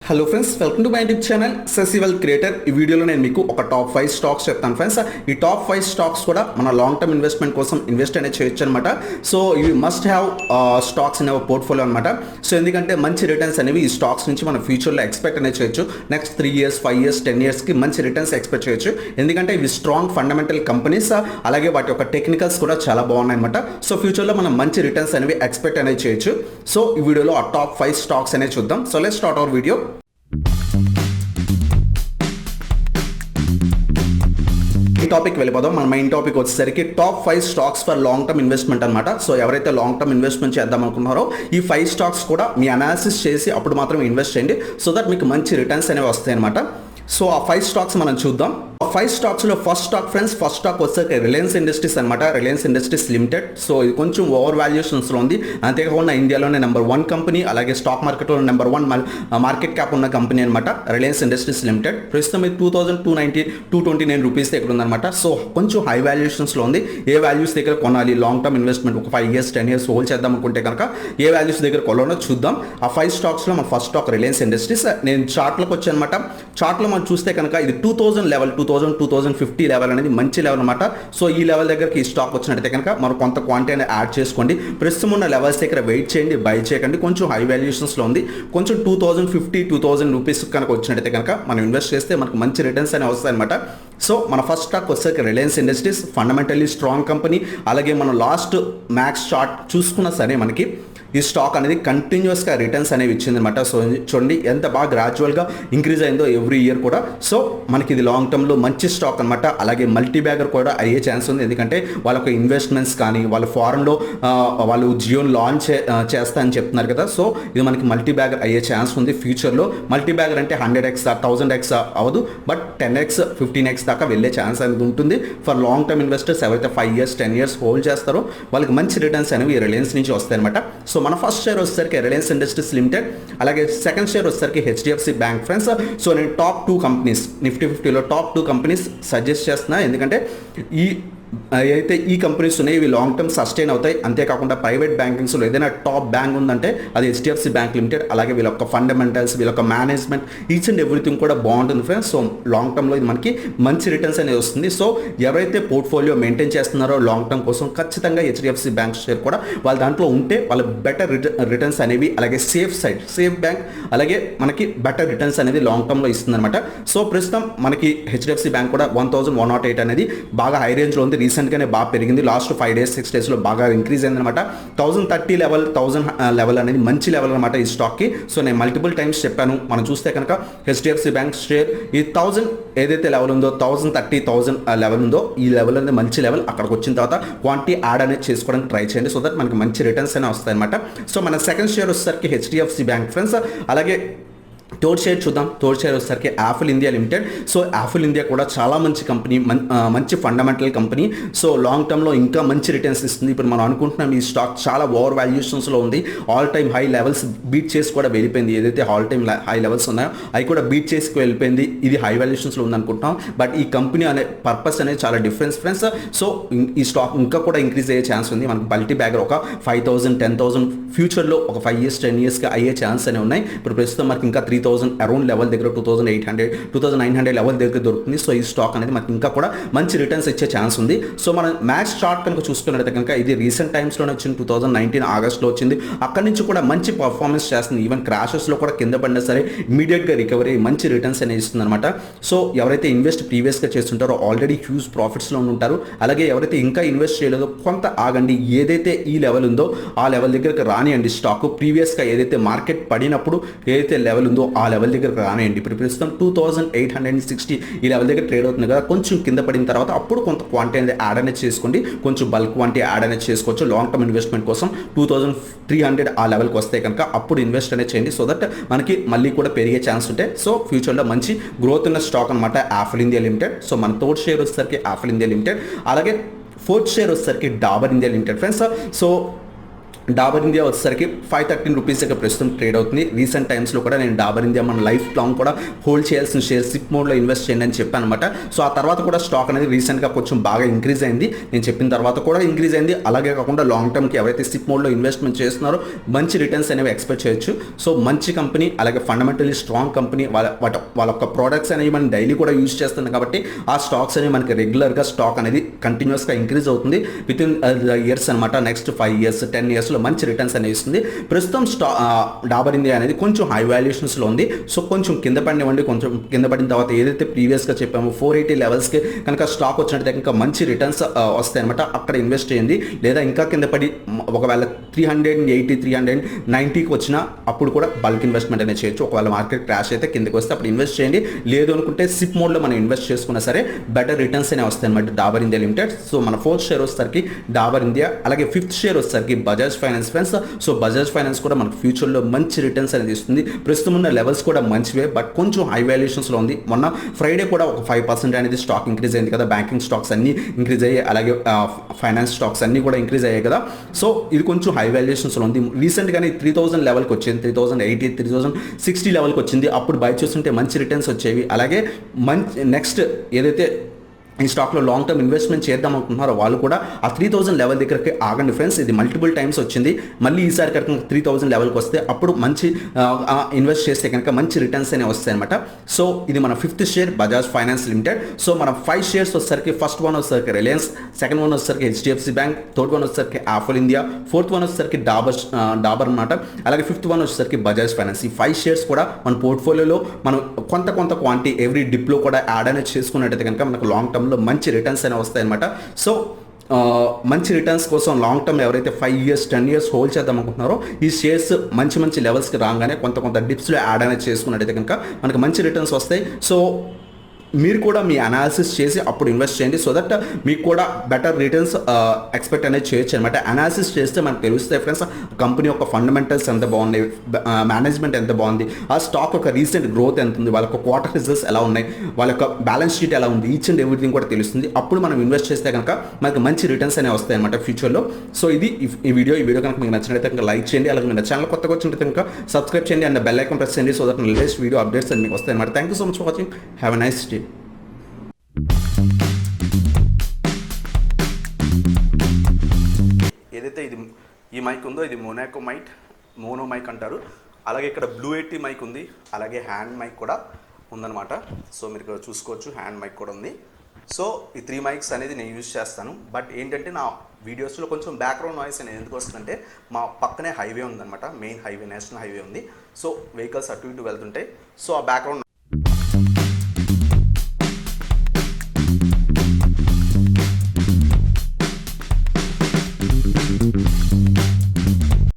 Hello friends, welcome to my YouTube channel సెసివల్ creator. ఈ వీడియోలో నేను మీకు ఒక టాప్ 5 స్టాక్స్ చెప్తాను ఫ్రెండ్స్. ఈ టాప్ 5 స్టాక్స్ కూడా మన లాంగ్ టర్మ్ ఇన్వెస్ట్మెంట్ కోసం ఇన్వెస్ట్ అనేది చేయొచ్చు అనమాట. సో ఇవి మస్ట్ హ్యావ్ స్టాక్స్ అనే పోర్ట్ఫోలియో అనమాట. సో ఎందుకంటే మంచి రిటర్న్స్ అనేవి ఈ స్టాక్స్ నుంచి మన ఫ్యూచర్లో ఎక్స్పెక్ట్ అనేది చేయొచ్చు. నెక్స్ట్ 3 ఇయర్స్ 5 ఇయర్స్ 10 ఇయర్స్కి మంచి రిటర్న్స్ ఎక్స్పెక్ట్ చేయొచ్చు. ఎందుకంటే ఇవి స్ట్రాంగ్ ఫండమెంటల్ కంపెనీస్, అలాగే వాటి యొక్క టెక్నికల్స్ కూడా చాలా బాగున్నాయి అనమాట. సో ఫ్యూచర్లో మనం మంచి రిటర్న్స్ అనేవి ఎక్స్పెక్ట్ అనేది చేయొచ్చు. సో ఈ వీడియోలో ఆ టాప్ 5 స్టాక్స్ అనేది చూద్దాం. So let's start our video. Topic వెళ్ళిపోదాం. మన మెయిన్ టాపిక్ వచ్చేసరికి top 5 stocks for long term investment అనమాట. సో ఎవరైతే లాంగ్ టర్మ్ ఇన్వెస్ట్మెంట్ చేద్దాం అనుకున్నారో ఈ 5 స్టాక్స్ కూడా మీ అనాలిసిస్ చేసి అప్పుడు మాత్రం ఇన్వెస్ట్ చేయండి. సో దట్ మీకు మంచి రిటర్న్స్ అనేవి వస్తాయి అనమాట. సో ఆ 5 స్టాక్స్ మనం చూద్దాం. ఆ 5 స్టాక్స్లో first stock friends, first stock వచ్చేసరికి రిలయన్స్ ఇండస్ట్రీస్ అనమాట. Reliance Industries limited. సో ఇది కొంచెం ఓవర్ వాల్యుయేషన్స్లో ఉంది. అంతేకాకుండా ఇండియాలోనే నెంబర్ 1 కంపెనీ, అలాగే స్టాక్ మార్కెట్లో నెంబర్ 1 మార్కెట్ క్యాప్ ఉన్న కంపెనీ అనమాట రిలయన్స్ ఇండస్ట్రీస్ లిమిటెడ్. ప్రస్తుతం ఇది 229 రూపీస్ దగ్గర ఉందన్నమాట. సో కొంచెం హై వాల్యుయేషన్స్లో ఉంది. ఏ వాల్యూస్ దగ్గర కొనాలి లాంగ్ టర్మ్ ఇన్వెస్ట్మెంట్ ఒక 5 ఇయర్స్ 10 ఇయర్స్ హోల్డ్ చేద్దాం అనుకుంటే కనుక ఏ వాల్యూస్ దగ్గర కొనాలో చూద్దాం. ఆ 5 స్టాక్స్లో మన ఫస్ట్ స్టాక్ రిలయన్స్ ఇండస్ట్రీస్. నేను చార్ట్లోకి వచ్చాను అనమాట. చార్ట్లో మనం చూస్తే కనుక ఇది 2000 లెవెల్, 2050 లెవెల్ అనేది మంచి లెవెల్ అనమాట. సో ఈ లెవెల్ దగ్గరికి ఈ స్టాక్ వచ్చినట్టయితే కనుక మనం కొంత క్వాంటిటీ అనేది యాడ్ చేసుకోండి. ప్రస్తుతం ఉన్న లెవెల్స్ దగ్గర వెయిట్ చేయండి, బై చేయకండి. కొంచెం హై వాల్యుయేషన్స్లో ఉంది. కొంచెం 2050-2000 రూపీస్ కనుక వచ్చినట్టయితే కనుక మనం ఇన్వెస్ట్ చేస్తే మనకు మంచి రిటర్న్స్ అనేవి వస్తాయి అనమాట. సో మన ఫస్ట్ స్టాక్ వచ్చేసరికి Reliance industries, fundamentally strong company. అలాగే మనం లాస్ట్ మ్యాక్స్ చార్ట్ చూసుకున్నా సరే మనకి ఈ స్టాక్ అనేది కంటిన్యూస్గా రిటర్న్స్ అనేవి ఇచ్చిందనమాట. సో చూడండి ఎంత బాగా గ్రాడ్యువల్గా ఇంక్రీజ్ అయిందో ఎవ్రీ ఇయర్ కూడా. సో మనకి ఇది లాంగ్ టర్మ్లో మంచి స్టాక్ అనమాట. అలాగే మల్టీ బ్యాగర్ కూడా అయ్యే ఛాన్స్ ఉంది. ఎందుకంటే వాళ్ళ యొక్క ఇన్వెస్ట్మెంట్స్ కానీ వాళ్ళ ఫారెన్లో వాళ్ళు జియోని లాంచ్ చేస్తా అని చెప్తున్నారు కదా. సో ఇది మనకి మల్టీ బ్యాగర్ అయ్యే ఛాన్స్ ఉంది ఫ్యూచర్లో. మల్టీ బ్యాగర్ అంటే 100x 1000x అవ్వదు, బట్ 10x 15x దాకా వెళ్ళే ఛాన్స్ అనేది ఉంటుంది. ఫర్ లాంగ్ టర్మ్ ఇన్వెస్టర్స్ ఎవరైతే 5 ఇయర్స్ 10 ఇయర్స్ హోల్డ్ చేస్తారో వాళ్ళకి మంచి రిటర్న్స్ అనేవి ఈ రిలయన్స్ నుంచి వస్తాయి అనమాట. సో మన ఫస్ట్ షేర్ వచ్చేసరికి రిలయన్స్ ఇండస్ట్రీస్ లిమిటెడ్. అలాగే సెకండ్ షేర్ వచ్చేసరికి హెచ్డిఎఫ్సి బ్యాంక్ ఫ్రెండ్స్. సో నేను టాప్ 2 కంపెనీస్ నిఫ్టీ 50లో టాప్ 2 కంపెనీస్ సజెస్ట్ చేస్తున్నా. ఎందుకంటే అయితే ఈ కంపెనీస్ ఉన్నాయి, ఇవి లాంగ్ టర్మ్ సస్టైన్ అవుతాయి. అంతేకాకుండా ప్రైవేట్ బ్యాంకింగ్స్లో ఏదైనా టాప్ బ్యాంక్ ఉందంటే అది హెచ్డిఎఫ్సి బ్యాంక్ లిమిటెడ్. అలాగే వీళ్ళ యొక్క ఫండమెంటల్స్, వీళ్ళ యొక్క మేనేజ్మెంట్, ఈచ్ అండ్ ఎవ్రీథింగ్ కూడా బాగుంటుంది ఫ్రెండ్స్. సో లాంగ్ టర్మ్లో ఇది మనకి మంచి రిటర్న్స్ అనేది వస్తుంది. సో ఎవరైతే పోర్ట్ఫోలియో మెయింటైన్ చేస్తున్నారో లాంగ్ టర్మ్ కోసం ఖచ్చితంగా హెచ్డిఎఫ్సి బ్యాంక్ షేర్ కూడా వాళ్ళ దాంట్లో ఉంటే వాళ్ళ బెటర్ రిటర్న్స్ అనేవి, అలాగే సేఫ్ బ్యాంక్, అలాగే మనకి బెటర్ రిటర్న్స్ అనేది లాంగ్ టర్మ్లో ఇస్తుంది అనమాట. సో ప్రస్తుతం మనకి హెచ్డిఎఫ్సి బ్యాంక్ కూడా 1108 అనేది బాగా హై రేంజ్లో ఉంది. రీసెంట్గానే బాగా పెరిగింది. లాస్ట్ 5 days 6 daysలో బాగా ఇంక్రీజ్ అయింది అనమాట. 1030 లెవెల్ 1000 లెవెల్ అనేది మంచి లెవెల్ అనమాట ఈ స్టాక్కి. సో నేను మల్టిపుల్ టైమ్స్ చెప్పాను. మనం చూస్తే కనుక హెచ్డిఎఫ్సి బ్యాంక్ షేర్ ఈ 1000 ఏదైతే లెవెల్ ఉందో 1030 లెవెల్ ఉందో ఈ లెవెల్ అనేది మంచి లెవెల్. అక్కడికి వచ్చిన తర్వాత క్వాంటిటీ యాడ్ అనేది చేసుకోవడానికి ట్రై చేయండి. సో దట్ మనకి మంచి రిటర్న్స్ అనేవి వస్తాయి అనమాట. సో మన సెకండ్ షేర్ వచ్చేసరికి హెచ్డిఎఫ్సి బ్యాంక్ ఫ్రెండ్స్. అలాగే థర్డ్ షేర్ చూద్దాం. థర్డ్ షేర్ వచ్చేసరికి Apple India limited. So Apple India కూడా చాలా మంచి కంపెనీ, మంచి ఫండమెంటల్ కంపెనీ. సో లాంగ్ టర్మ్లో ఇంకా మంచి రిటర్న్స్ ఇస్తుంది. ఇప్పుడు మనం అనుకుంటున్నాం ఈ స్టాక్ చాలా ఓవర్ వాల్యుయేషన్స్లో ఉంది. All time high levels beat చేసి కూడా వెళ్ళిపోయింది. ఏదైతే ఆల్ టైమ్ హై లెవెల్స్ ఉన్నాయో అవి కూడా బీట్ చేసి వెళ్ళిపోయింది. ఇది హై వాల్యుయేషన్స్లో ఉంది అనుకుంటున్నాం. బట్ ఈ కంపెనీ అనే పర్పస్ అనేది చాలా డిఫరెన్స్ ఫ్రెండ్స్. సో ఈ స్టాక్ ఇంకా కూడా ఇంక్రీజ్ అయ్యే ఛాన్స్ ఉంది. మనకి మల్టీ బ్యాగర్ ఒక 5000 10,000 ఫ్యూచర్లో ఒక 5 years 10 yearsకి అయ్యే ఛాన్స్ అనేవి ఉన్నాయి. ఇప్పుడు ప్రస్తుతం మనకి ఇంకా 3000 అరౌండ్ లెవెల్ దగ్గర 2800-2900 లెవెల్ దగ్గర దొరుకుతుంది. సో ఈ స్టాక్ అనేది మనకి ఇంకా కూడా మంచి రిటర్న్స్ ఇచ్చే ఛాన్స్ ఉంది. సో మనం మ్యాక్స్ చార్ట్ కనుక చూసుకున్నట్లయితే కనుక ఇది రీసెంట్ టైమ్స్లోనే వచ్చింది. 2019 ఆగస్ట్లో వచ్చింది. అక్కడి నుంచి కూడా మంచి పర్ఫార్మెన్స్ చేస్తుంది. ఈవెన్ క్రాషెస్లో కూడా కింద పడినా సరే ఇమీడియట్గా రికవరీ మంచి రిటర్న్స్ అనేది ఇస్తుంది అనమాట. సో ఎవరైతే ఇన్వెస్ట్ ప్రీవియస్గా చేస్తుంటారో ఆల్రెడీ హ్యూజ్ ప్రాఫిట్స్లో ఉంటారు. అలాగే ఎవరైతే ఇంకా ఇన్వెస్ట్ చేయలేదో కొంత ఆగండి. ఏదైతే ఈ లెవెల్ ఉందో ఆ లెవెల్ దగ్గరకు రానియండి. స్టాక్ ప్రీవియస్గా ఏదైతే మార్కెట్ పడినప్పుడు ఏదైతే లెవెల్ ఉందో ఆ లెవెల్ దగ్గరకు రానియండి. ఇప్పుడు ప్రస్తుతం 2860 ఈ లెవెల్ దగ్గర ట్రేడ్ అవుతుంది కదా. కొంచెం కింద పడిన తర్వాత అప్పుడు కొంత క్వాంటిటీ అనేది యాడ్ అనేది చేసుకోండి. కొంచెం బల్క్ క్వాంటిటీ యాడ్ అనేది చేసుకోవచ్చు. లాంగ్ టర్మ్ ఇన్వెస్ట్మెంట్ కోసం 2300 ఆ లెవెల్కి వస్తే కనుక అప్పుడు ఇన్వెస్ట్ అనేది చేయండి. సో దట్ మనకి మళ్ళీ కూడా పెరిగే ఛాన్స్ ఉంటాయి. సో ఫ్యూచర్లో మంచి గ్రోత్ ఉన్న స్టాక్ అనమాట యాపిల్ ఇండియా లిమిటెడ్. సో మన థర్డ్ షేర్ వచ్చేసరికి యాపిల్ ఇండియా లిమిటెడ్. అలాగే ఫోర్త్ షేర్ వచ్చేసరికి Dabur India limited friends. So Dabur India వచ్చేసరికి 513 రూపీస్ దగ్గర ప్రస్తుతం ట్రేడ్ అవుతుంది. రీసెంట్ టైమ్స్లో కూడా నేను డాబర్ ఇండియా మన లైఫ్ లాంగ్ కూడా హోల్డ్ చేయాల్సిన షేర్ సిప్ మోడ్లో ఇన్వెస్ట్ చేయండి అని చెప్పాను అనమాట. సో ఆ తర్వాత కూడా స్టాక్ అనేది రీసెంట్గా కొంచెం బాగా ఇంక్రీజ్ అయింది. నేను చెప్పిన తర్వాత కూడా ఇంక్రీజ్ అయింది. అలాగే కాకుండా లాంగ్ టర్మ్కి ఎవరైతే సిప్ మోడ్లో ఇన్వెస్ట్మెంట్ చేస్తున్నారో మంచి రిటర్న్స్ అనేవి ఎక్స్పెక్ట్ చేయొచ్చు. సో మంచి కంపెనీ, అలాగే ఫండమెంటలీ స్ట్రాంగ్ కంపెనీ, వాళ్ళ యొక్క ప్రోడక్ట్స్ అనేవి మనం డైలీ కూడా యూజ్ చేస్తున్నాం కాబట్టి ఆ స్టాక్స్ అనేవి మనకి రెగ్యులర్గా స్టాక్ అనేది కంటిన్యూస్గా ఇంక్రీజ్ అవుతుంది విత్ ఇన్ ఇయర్స్ అనమాట. నెక్స్ట్ 5 years 10 yearsలో మంచి రిటర్న్స్ అనేది ఇస్తుంది. ప్రస్తుతం డాబర్ ఇండియా అనేది కొంచెం హై వాల్యుయేషన్స్లో ఉంది. సో కొంచెం కింద పడినవ్వండి, కొంచెం కింద పడిన తర్వాత ఏదైతే ప్రీవియస్గా చెప్పామో 480 లెవెల్స్కి కనుక స్టాక్ వచ్చినట్టయితే ఇంకా మంచి రిటర్న్స్ వస్తాయి అనమాట. అక్కడ ఇన్వెస్ట్ చేయండి. లేదా ఇంకా కింద పడి ఒకవేళ 380 390కి వచ్చినా అప్పుడు కూడా బల్క్ ఇన్వెస్ట్మెంట్ అనేది చేయొచ్చు. ఒకవేళ మార్కెట్ క్రాష్ అయితే కిందకి వస్తే అప్పుడు ఇన్వెస్ట్ చేయండి. లేదు అనుకుంటే సిప్ మోడ్లో మనం ఇన్వెస్ట్ చేసుకున్నా సరే బెటర్ రిటర్న్స్ అనేవి వస్తాయి అనమాట డాబర్ ఇండియా లిమిటెడ్. సో మన 4th షేర్ వచ్చేసరికి డాబర్ ఇండియా, అలాగే 5th షేర్ వచ్చేసరికి Bajaj finance friends. So Bajaj finance కూడా మనకు ఫ్యూచర్లో మంచి రిటర్న్స్ అనేది ఇస్తుంది. ప్రస్తుతం ఉన్న లెవెల్స్ కూడా మంచివే, బట్ కొంచెం హై వాల్యుయేషన్స్లో ఉంది. మొన్న ఫ్రైడే కూడా ఒక 5% అనేది స్టాక్ ఇంక్రీజ్ అయింది కదా. బ్యాంకింగ్ స్టాక్స్ అన్నీ ఇంక్రీజ్ అయ్యాయి, అలాగే ఫైనాన్స్ స్టాక్స్ అన్నీ కూడా ఇంక్రీజ్ అయ్యాయి కదా. సో ఇది కొంచెం హై వాల్యుయేషన్స్లో ఉంది. రీసెంట్గానే 3000 లెవెల్కి వచ్చింది, 3080 3060 లెవెల్కి వచ్చింది. అప్పుడు బై చేస్తుంటే మంచి రిటర్న్స్ వచ్చేవి. అలాగే మంచి నెక్స్ట్ ఏదైతే ఈ స్టాక్లో లాంగ్ టర్మ్ ఇన్వెస్ట్మెంట్ చేద్దాం అనుకుంటున్నారో వాళ్ళు కూడా ఆ 3000 లెవెల్ దగ్గరికి ఆగండి ఫ్రెండ్స్. ఇది మల్టిపుల్ టైమ్స్ వచ్చింది. మళ్ళీ ఈసారి కనుక 3000 లెవెల్కి వస్తే అప్పుడు మంచి ఇన్వెస్ట్ చేస్తే కనుక మంచి రిటర్న్స్ అనేవి వస్తాయి అనమాట. సో ఇది మన 5th share Bajaj finance limited. So మన 5 షేర్స్ వచ్చేసరికి ఫస్ట్ వన్ వచ్చేసరికి రిలయన్స్, సెకండ్ వన్ వచ్చేసరికి HDFC బ్యాంక్, థర్డ్ వన్ వచ్చేసరికి యాపిల్ ఇండియా, ఫోర్త్ వన్ వచ్చేసరికి డాబర్ అనమాట. అలాగే 5th వన్ వచ్చేసరికి బజాజ్ ఫైనాన్స్. ఈ 5 షేర్స్ కూడా మన పోర్ట్ఫోలియోలో మనం కొంత క్వాంటిటీ ఎవ్రీ డిప్లో కూడా యాడ్ అనేది చేసుకున్నట్టయితే కనుక మనకు లాంగ్ టర్మ్ మంచి రిటర్న్స్ అనేవి వస్తాయి అనమాట. సో మంచి రిటర్న్స్ కోసం లాంగ్ టర్మ్ ఎవరైతే 5 years 10 years హోల్డ్ చేద్దాం అనుకుంటున్నారో ఈ షేర్స్ మంచి లెవెల్స్కి రాగానే కొంత డిప్స్లో యాడ్ అనేది చేసుకున్నట్టయితే కనుక మనకు మంచి రిటర్న్స్ వస్తాయి. సో మీరు కూడా మీ అనాలిసిస్ చేసి అప్పుడు ఇన్వెస్ట్ చేయండి. సో దట్ మీకు కూడా బెటర్ రిటర్న్స్ ఎక్స్పెక్ట్ అనేది చేయొచ్చు అనమాట. అనాలిసిస్ చేస్తే మనకు తెలుస్తాయి ఫ్రెండ్స్ కంపెనీ యొక్క ఫండమెంటల్స్ ఎంత బాగున్నాయి, మేనేజ్మెంట్ ఎంత బాగుంది, ఆ స్టాక్ యొక్క రీసెంట్ గ్రోత్ ఎంత ఉంది, వాళ్ళ యొక్క క్వార్టర్ రిజల్ట్స్ ఎలా ఉన్నాయి, వాళ్ళ యొక్క బ్యాలెన్స్ షీట్ ఎలా ఉంది, ఈచ్ అండ్ ఎవ్రీథింగ్ కూడా తెలుస్తుంది. అప్పుడు మనం ఇన్వెస్ట్ చేస్తే కనుక మనకు మంచి రిటర్న్స్ అనేవి వస్తాయి అనమాట ఫ్యూచర్లో. సో ఇది ఈ వీడియో కనుక మీకు నచ్చినట్లయితే కనుక లైక్ చేయండి. అలాగే మీరు ఛానల్ కొత్తగా వచ్చినట్లయితే కనుక సబ్స్క్రైబ్ చేయండి అండ్ బెల్ ఐకాన్ ప్రెస్ చేయండి. So that latest video updates అన్ని మీకు వస్తాయి అనమాట. Thank you so much for watching. Have a nice day. ఏదైతే ఈ మైక్ ఉందో ఇది మోనో మైక్ అంటారు. అలాగే ఇక్కడ బ్లూ ఎట్టి మైక్ ఉంది, అలాగే హ్యాండ్ మైక్ కూడా ఉందన్నమాట. సో మీరు ఇక్కడ చూసుకోవచ్చు హ్యాండ్ మైక్ కూడా ఉంది. సో ఈ 3 మైక్స్ అనేది నేను యూజ్ చేస్తాను. బట్ ఏంటంటే నా వీడియోస్లో కొంచెం బ్యాక్గ్రౌండ్ నాయిస్ అనేది ఎందుకు వస్తుందంటే మా పక్కనే హైవే ఉందన్నమాట, మెయిన్ హైవే, నేషనల్ హైవే ఉంది. సో వెహికల్స్ అటు ఇటు వెళ్తుంటాయి. సో ఆ బ్యాక్గ్రౌండ్